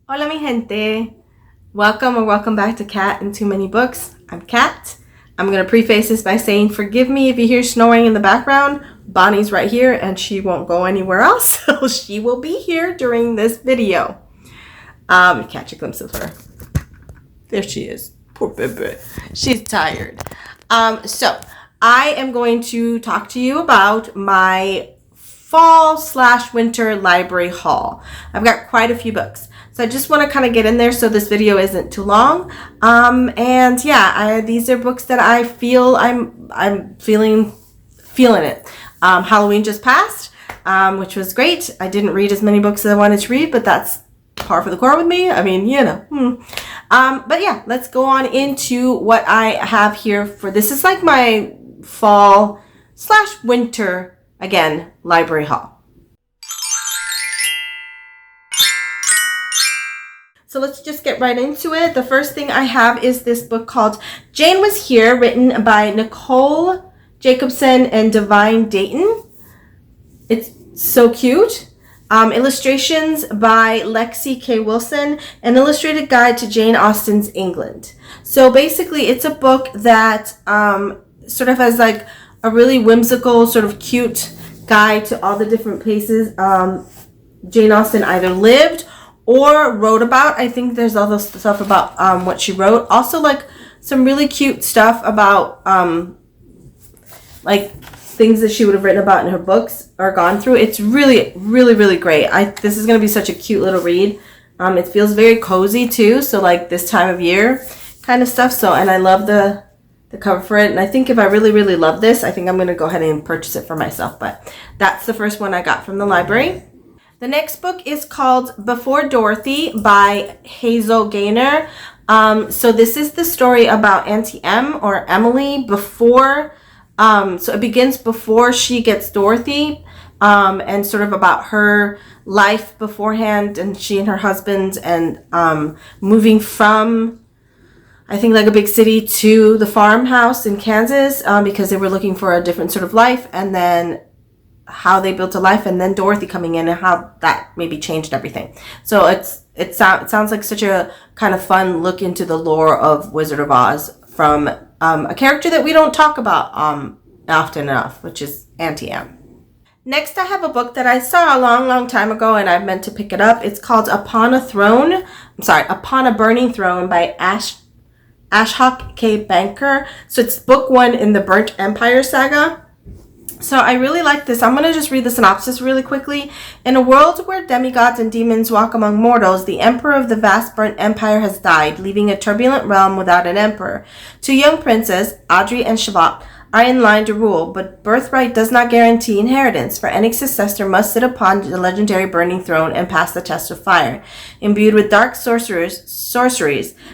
Hola mi gente. Welcome or welcome back to Cat and Too Many Books. I'm Cat. I'm going to preface this by saying forgive me if you hear snoring in the background. Bonnie's right here and she won't go anywhere else. So she will be here during this video. Catch a glimpse of her. There she is. Poor baby. She's tired. So I am going to talk to you about my fall/winter library haul. I've got quite a few books. So I just want to kind of get in there so this video isn't too long. And yeah, these are books that I feel I'm feeling it. Halloween just passed, which was great. I didn't read as many books as I wanted to read, but that's par for the course with me. I mean, you know. But yeah, let's go on into what I have here for this is like my fall/winter again library haul. So let's just get right into it. The first thing I have is this book called Jane Was Here, written by Nicole Jacobson and Divine Dayton. It's so cute. Illustrations by Lexi K. Wilson, an illustrated guide to Jane Austen's England. So basically, it's a book that sort of has like a really whimsical, sort of cute guide to all the different places Jane Austen either lived or wrote about. I think there's all this stuff about what she wrote. Also, like some really cute stuff about like things that she would have written about in her books or gone through. It's really, really, really great. This is going to be such a cute little read. It feels very cozy too. So like this time of year kind of stuff. So, and I love the cover for it. And I think if I really, really love this, I think I'm going to go ahead and purchase it for myself. But that's the first one I got from the library. The next book is called Before Dorothy by Hazel Gaynor. So this is the story about Auntie Em or Emily before, so it begins before she gets Dorothy, and sort of about her life beforehand and she and her husband and moving from, I think, like a big city to the farmhouse in Kansas because they were looking for a different sort of life, and then how they built a life, and then Dorothy coming in and how that maybe changed everything. So it sounds like such a kind of fun look into the lore of Wizard of Oz from a character that we don't talk about often enough, which is Auntie Em. Next, I have a book that I saw a long, long time ago, and I've meant to pick it up. It's called Upon a Burning Throne by Ashok K. Banker. So it's book 1 in the Burnt Empire saga. So I really like this. I'm going to just read the synopsis really quickly. In a world where demigods and demons walk among mortals, the emperor of the vast burnt empire has died, leaving a turbulent realm without an emperor. 2 young princes, Audrey and Shabbat, are in line to rule, but birthright does not guarantee inheritance, for any successor must sit upon the legendary burning throne and pass the test of fire. Imbued with dark sorceries,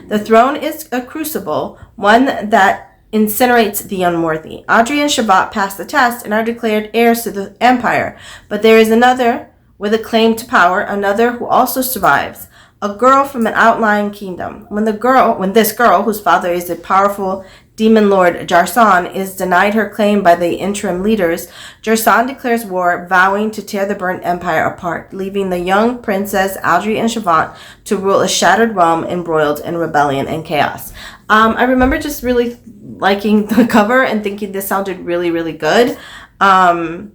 the throne is a crucible, one that incinerates the unworthy. Audrey and Shabbat pass the test and are declared heirs to the empire, but there is another with a claim to power, another who also survives, a girl from an outlying kingdom. When this girl, whose father is a powerful demon lord Jarsan, is denied her claim by the interim leaders, Jarsan declares war, vowing to tear the burnt empire apart, leaving the young princess Audrey and Shabbat to rule a shattered realm embroiled in rebellion and chaos. I remember just really liking the cover and thinking this sounded really, really good. And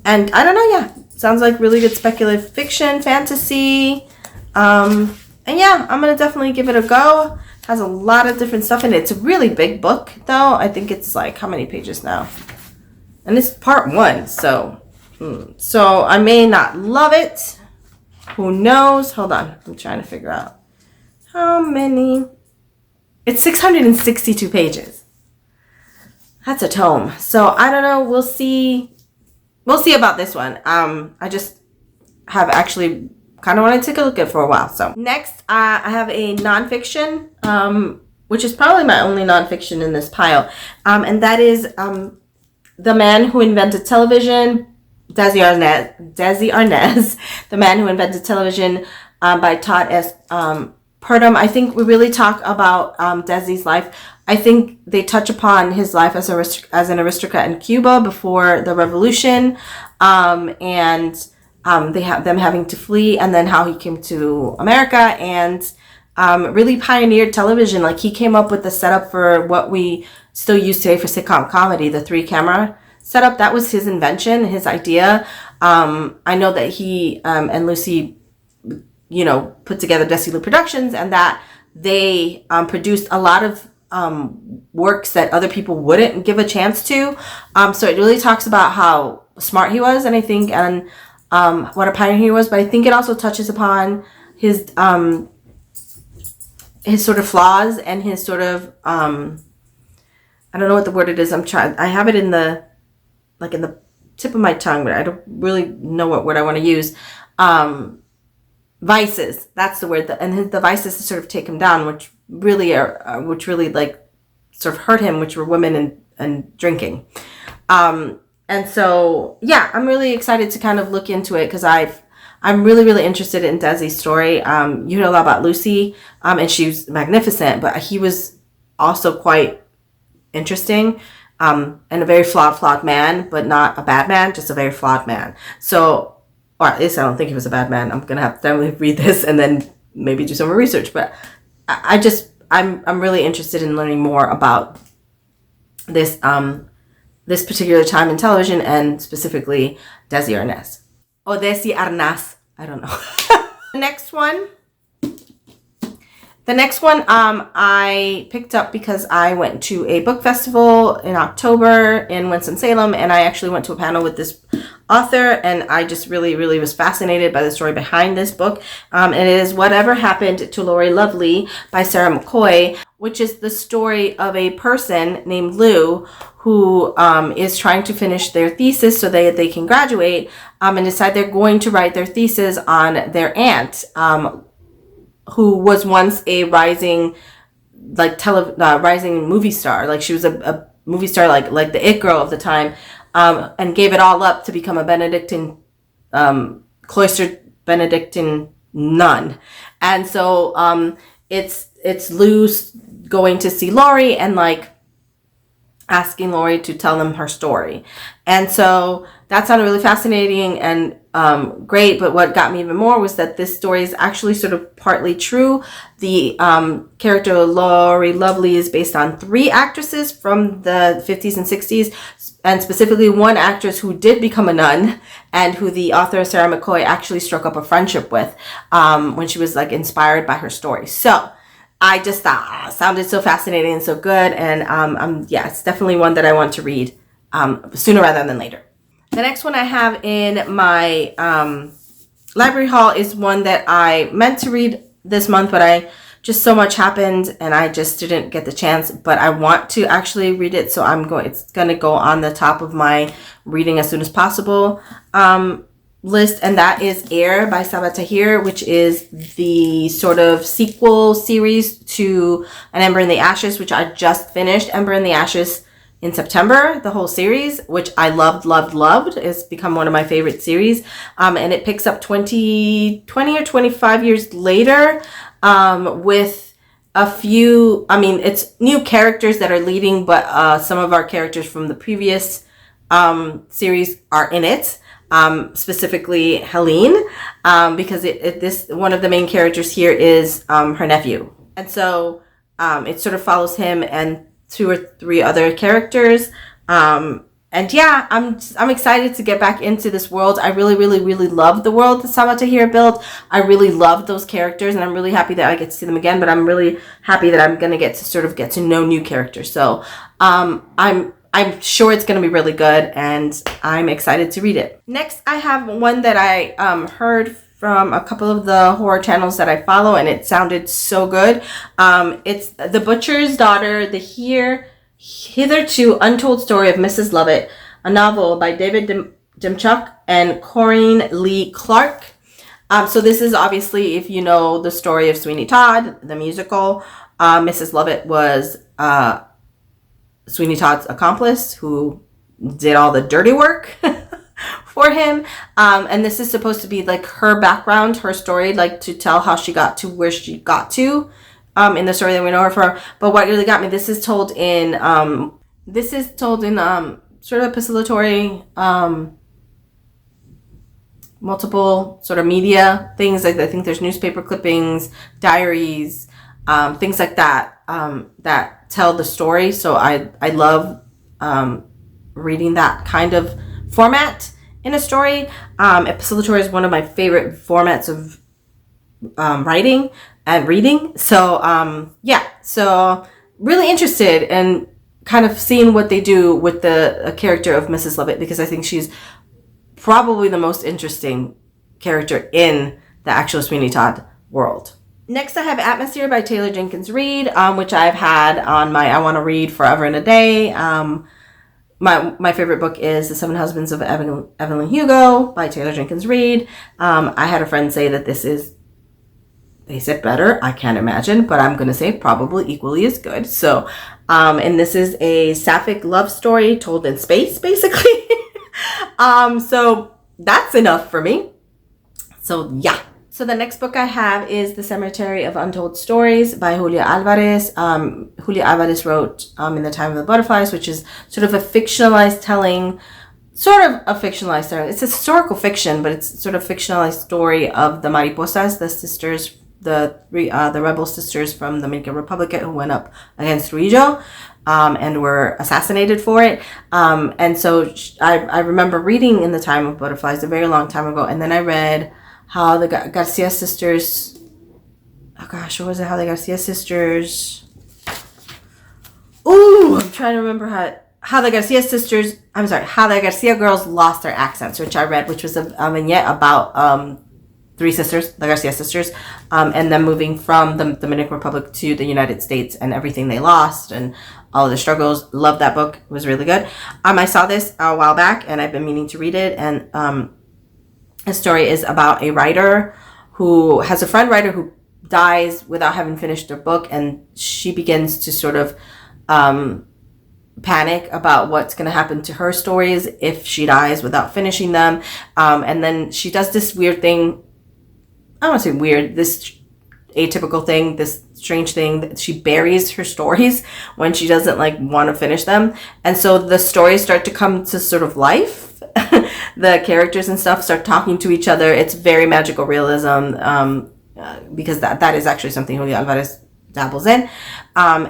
I don't know, yeah, sounds like really good speculative fiction, fantasy. And yeah, I'm going to definitely give it a go. Has a lot of different stuff in it. It's a really big book, though. I think it's like, how many pages now? And it's part 1, so I may not love it. Who knows? Hold on. I'm trying to figure out how many. It's 662 pages. That's a tome. So I don't know. We'll see. We'll see about this one. I just have actually kind of wanted to take a look at it for a while. So next, I have a nonfiction, which is probably my only nonfiction in this pile. And that is The Man Who Invented Television, Desi Arnaz, The Man Who Invented Television by Todd S. Purdom. I think we really talk about Desi's life. I think they touch upon his life as an aristocrat in Cuba before the revolution, and they have them having to flee, and then how he came to America and really pioneered television. Like, he came up with the setup for what we still use today for sitcom comedy, the 3-camera setup. That was his invention, his idea. I know that he and Lucy, put together Desilu Productions, and that they produced a lot of works that other people wouldn't give a chance to. So it really talks about how smart he was, and I think, and what a pioneer he was. But I think it also touches upon his sort of flaws and his sort of I don't know what the word it is. I have it in the tip of my tongue, but I don't really know what word I want to use. Vices. That's the word. And the vices to sort of take him down, which really like sort of hurt him, which were women and drinking. And so, yeah, I'm really excited to kind of look into it, because I'm really, really interested in Desi's story. You hear a lot about Lucy, and she was magnificent, but he was also quite interesting, and a very flawed man, but not a bad man, just a very flawed man. So, or at least I don't think he was a bad man. I'm going to have to definitely read this and then maybe do some more research. But I'm really interested in learning more about this this particular time in television, and specifically Desi Arnaz. Oh, Desi Arnaz. I don't know. The next one I picked up because I went to a book festival in October in Winston-Salem, and I actually went to a panel with this author, and I just really, really was fascinated by the story behind this book. And it is Whatever Happened to Lori Lovely by Sarah McCoy, which is the story of a person named Lou who is trying to finish their thesis so they can graduate, and decide they're going to write their thesis on their aunt, who was once a rising rising movie star. Like, she was a movie star, like the it girl of the time, and gave it all up to become a Benedictine, cloistered Benedictine nun. And so it's Lou going to see Lori and asking Lori to tell them her story. And so that sounded really fascinating and great, but what got me even more was that this story is actually sort of partly true. The character of Lori Lovely is based on 3 actresses from the 50s and 60s, and specifically one actress who did become a nun, and who the author Sarah McCoy actually struck up a friendship with when she was inspired by her story. So I just thought sounded so fascinating and so good, and it's definitely one that I want to read sooner rather than later. The next one I have in my library haul is one that I meant to read this month, but just so much happened and I just didn't get the chance. But I want to actually read it, so it's going to go on the top of my reading as soon as possible list, and that is Air by Sabaa Tahir, which is the sort of sequel series to An Ember in the Ashes, which I just finished. Ember in the Ashes in September, the whole series, which I loved. It's become one of my favorite series. And it picks up 20 or 25 years later with a few, it's new characters that are leading, but some of our characters from the previous series are in it. Specifically Helene, because this one of the main characters here is her nephew. And so it sort of follows him and 2 or 3 other characters. And yeah, I'm excited to get back into this world. I really, really, really love the world that Sabaa Tahir built. I really love those characters, and I'm really happy that I get to see them again, but I'm really happy that I'm going to get to know new characters. So I'm sure it's going to be really good, and I'm excited to read it. Next, I have one that I heard from a couple of the horror channels that I follow, and it sounded so good. It's The Butcher's Daughter, the hitherto untold story of Mrs. Lovett, a novel by David Dimchuk and Corinne Lee Clark. So this is obviously, if you know the story of Sweeney Todd, the musical, Mrs. Lovett was Sweeney Todd's accomplice who did all the dirty work for him. And this is supposed to be her background, her story, to tell how she got to where she got to in the story that we know her for. But what really got me, this is told in sort of epistolatory multiple sort of media things. I think there's newspaper clippings, diaries, things like that, that tell the story. So I love reading that kind of format in a story. Epistolatory is one of my favorite formats of writing and reading. So so really interested in kind of seeing what they do with the character of Mrs. Lovett, because I think she's probably the most interesting character in the actual Sweeney Todd world. Next, I have Atmosphere by Taylor Jenkins Reid, which I've had on my I Want to Read forever and a day. My favorite book is The Seven Husbands of Evelyn Hugo by Taylor Jenkins Reid. I had a friend say that this is, they said better, I can't imagine, but I'm going to say probably equally as good. So, and this is a sapphic love story told in space, basically. So that's enough for me. So yeah. So the next book I have is The Cemetery of Untold Stories by Julia Alvarez. Julia Alvarez wrote In the Time of the Butterflies, which is sort of a fictionalized telling, It's historical fiction, but it's sort of fictionalized story of the Mariposas, the sisters, the rebel sisters from the Dominican Republic who went up against Trujillo. And were assassinated for it. And so I remember reading In the Time of Butterflies a very long time ago. And then I read how the Garcia sisters, what was it? How the Garcia sisters, I'm trying to remember how the Garcia sisters, how the Garcia girls lost their accents, which I read, which was a vignette about three sisters, the Garcia sisters, and them moving from the Dominican Republic to the United States and everything they lost and all of the struggles. Love that book. It was really good. I saw this a while back and I've been meaning to read it. And the story is about a writer who has a friend writer who dies without having finished their book, and she begins to sort of panic about what's going to happen to her stories if she dies without finishing them. And then she does this weird thing. I don't want to say weird, this atypical thing, this strange thing, that she buries her stories when she doesn't want to finish them. And so the stories start to come to sort of life. The characters and stuff start talking to each other. It's very magical realism, because that is actually something Julia Alvarez dabbles in. I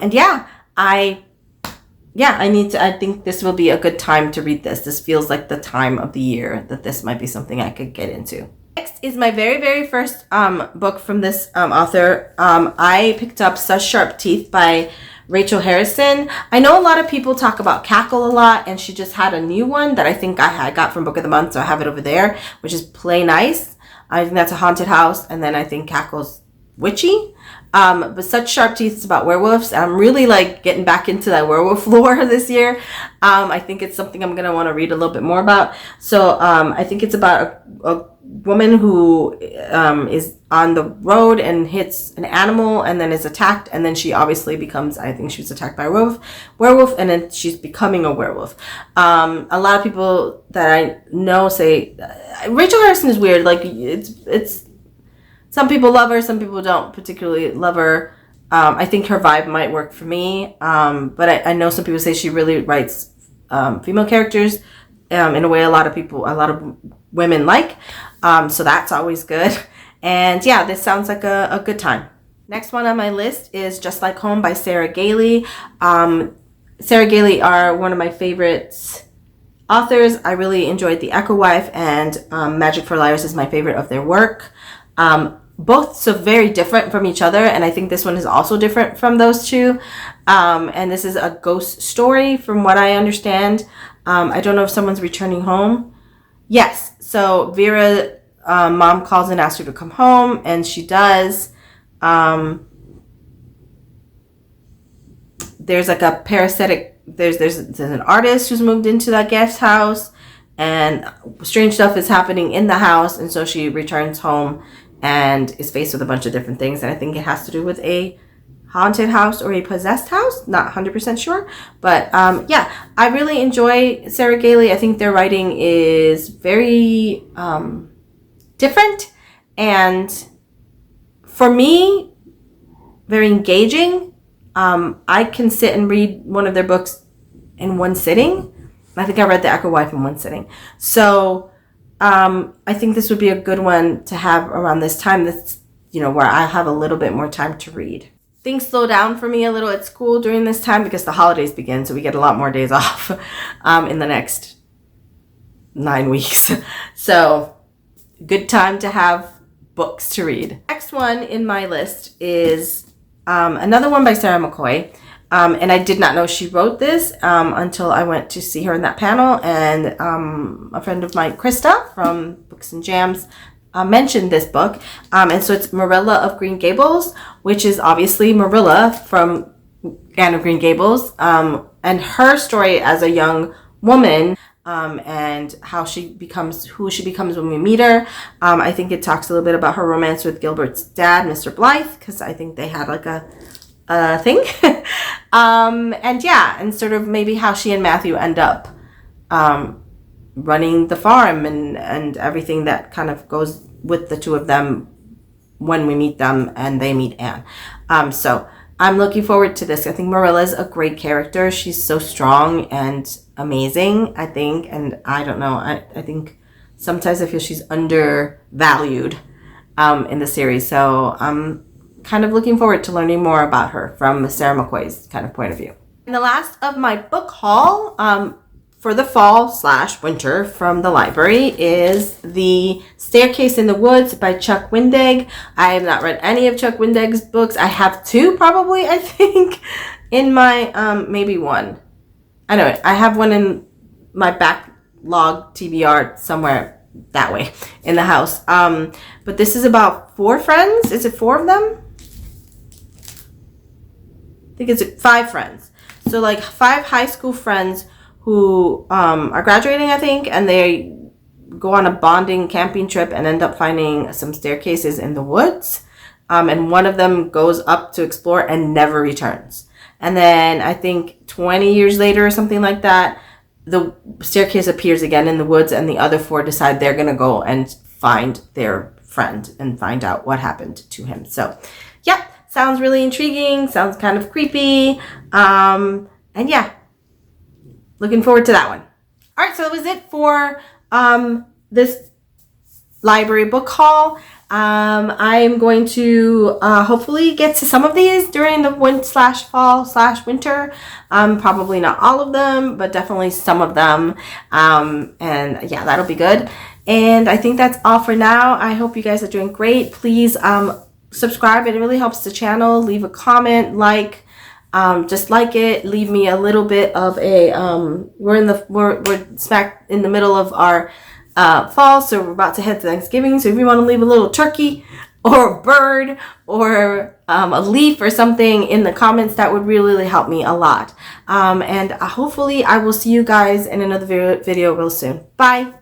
think this will be a good time to read this. This feels like the time of the year that this might be something I could get into. Next is my very, very first book from this author. I picked up Such Sharp Teeth by Rachel Harrison. I know a lot of people talk about Cackle a lot, and she just had a new one that I think I got from Book of the Month, so I have it over there, which is Play Nice. I think that's a haunted house, and then I think Cackle's witchy. But Such Sharp Teeth is about werewolves. I'm really getting back into that werewolf lore this year. I think it's something I'm going to want to read a little bit more about. So I think it's about a woman who is on the road and hits an animal and then is attacked, and then she obviously becomes, I think she was attacked by a werewolf, and then she's becoming a werewolf. A lot of people that I know say Rachel Harrison is weird. It's some people love her, some people don't particularly love her. I think her vibe might work for me, but I know some people say she really writes female characters in a way a lot of women like. So that's always good. And yeah, this sounds like a good time. Next one on my list is Just Like Home by Sarah Gailey. Sarah Gailey are one of my favorite authors. I really enjoyed The Echo Wife, and Magic for Liars is my favorite of their work. Both so very different from each other, and I think this one is also different from those two. And this is a ghost story from what I understand. I don't know if someone's returning home. Yes, so Vera, mom calls and asks her to come home, and she does. There's a parasitic, there's an artist who's moved into that guest house, and strange stuff is happening in the house, and so she returns home and is faced with a bunch of different things. And I think it has to do with a haunted house or a possessed house. Not 100% sure. But I really enjoy Sarah Gailey. I think their writing is very different. And for me, very engaging. I can sit and read one of their books in one sitting. I think I read The Echo Wife in one sitting. So I think this would be a good one to have around this time. That's, where I have a little bit more time to read. Things slow down for me a little at school during this time because the holidays begin, so we get a lot more days off in the next 9 weeks. So good time to have books to read. Next one in my list is another one by Sarah McCoy. And I did not know she wrote this until I went to see her in that panel. And a friend of mine, Krista from Books and Jams, mentioned this book. And so it's Marilla of Green Gables, which is obviously Marilla from Anne of Green Gables. And her story as a young woman and how she becomes who she becomes when we meet her. I think it talks a little bit about her romance with Gilbert's dad, Mr. Blythe, because I think they had like a thing. And sort of maybe how she and Matthew end up running the farm and everything that kind of goes with the two of them when we meet them and they meet Anne. So I'm looking forward to this. I think Marilla's a great character. She's so strong and amazing, I think. And I don't know, I think sometimes I feel she's undervalued in the series. So I'm kind of looking forward to learning more about her from Sarah McCoy's kind of point of view. And the last of my book haul for the fall/winter from the library is The Staircase in the Woods by Chuck Wendig. I have not read any of Chuck Wendig's books. I have two probably, I think, in my, maybe one. I know it. I have one in my backlog TBR somewhere that way in the house. But this is about 4 friends. Is it 4 of them? I think it's 5 friends. So like 5 high school friends who are graduating, I think, and they go on a bonding camping trip and end up finding some staircases in the woods. And one of them goes up to explore and never returns. And then I think 20 years later or something like that, the staircase appears again in the woods and the other 4 decide they're going to go and find their friend and find out what happened to him. So, yeah, sounds really intriguing. Sounds kind of creepy. And yeah, looking forward to that one. All right, so that was it for this library book haul. I am going to hopefully get to some of these during the fall/winter. Probably not all of them, but definitely some of them. And yeah, that'll be good. And I think that's all for now. I hope you guys are doing great. Please subscribe. It really helps the channel. Leave a comment, just like it. Leave me a little bit of a we're smack in the middle of our fall, so we're about to head to Thanksgiving. So if you want to leave a little turkey or a bird or a leaf or something in the comments, that would really, really help me a lot. And hopefully I will see you guys in another video real soon. Bye.